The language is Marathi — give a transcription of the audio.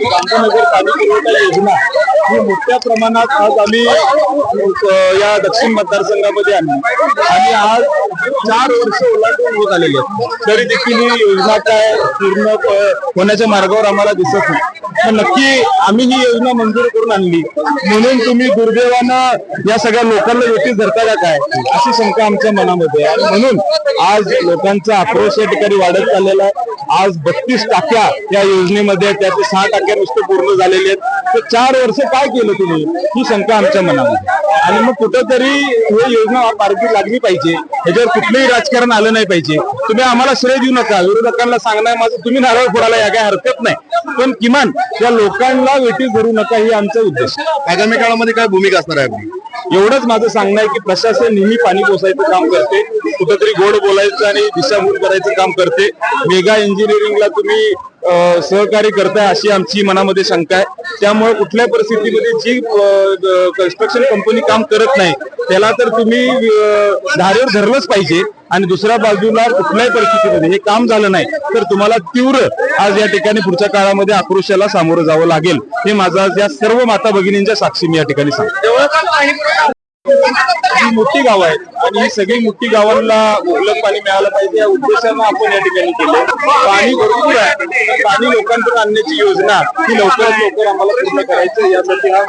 गांधीनगर पाणी पुरवठा योजना ही मोठ्या प्रमाणात आज आम्ही या दक्षिण मतदारसंघामध्ये आणली आणि आज 4 वर्ष ओलांडून होत आलेले आहेत. तरी देखील ही योजना काय पूर्ण होण्याच्या मार्गावर आम्हाला दिसत नाही. पण नक्की आम्ही ही योजना मंजूर करून आणली म्हणून तुम्ही दुर्दैवानं या सगळ्या लोकांना वेठीस धरता का काय अशी शंका आमच्या मनामध्ये आहे. आणि म्हणून आज लोकांचा आक्रोश या ठिकाणी वाढत चाललेला आहे. आज 32 टाक्या या योजनेमध्ये त्याचे 6 टाक्या नुसते पूर्ण झालेले आहेत. तर 4 वर्ष काय केलं तुम्ही ही शंका आमच्या मनामध्ये. आणि मग कुठंतरी ही योजना मार्गी लागली पाहिजे. ह्याच्यावर कुठलंही राजकारण आलं नाही पाहिजे. तुम्ही आम्हाला श्रेय देऊ नका, विरोधकांना सांगणार माझं तुम्ही नारळ फोडायला या काय हरकत नाही, पण किमान या लोकांना वेठीस धरू नका ही आमचा उद्देश. आगामी काळामध्ये काय भूमिका असणार आहे? एवढंच माझं सांगणं आहे की प्रशासन नेहमी पाणी पोसायचं काम करते, कुठंतरी गोड बोलायचं आणि दिशाभूल करायचं काम करते. मेगा इंजिनिअरिंगला तुम्ही सहकार्य करताय अशी आमची मनामध्ये शंका आहे. त्यामुळे कुठल्या परिस्थितीमध्ये जी कन्स्ट्रक्शन कंपनी काम करत नाही त्याला तर तुम्ही धारेवर धरलंच पाहिजे. आणि दुसऱ्या बाजूला कुठल्याही परिस्थितीमध्ये हे काम झालं नाही तर तुम्हाला तीव्र आज या ठिकाणी पुढच्या काळामध्ये आक्रोशाला सामोरं जावं लागेल. हे माझा या सर्व माता भगिनींच्या साक्षी मी या ठिकाणी सांगतो. ही मोठी गावं आहेत आणि ही सगळी मोठी गावांना मुबलक पाणी मिळालं पाहिजे या उद्देशानं आपण या ठिकाणी केलं. पाणी भरपूर आहे, पाणी लोकांपर्यंत आणण्याची योजना ही लवकरात लवकर आम्हाला पूर्ण करायचं यासाठी हा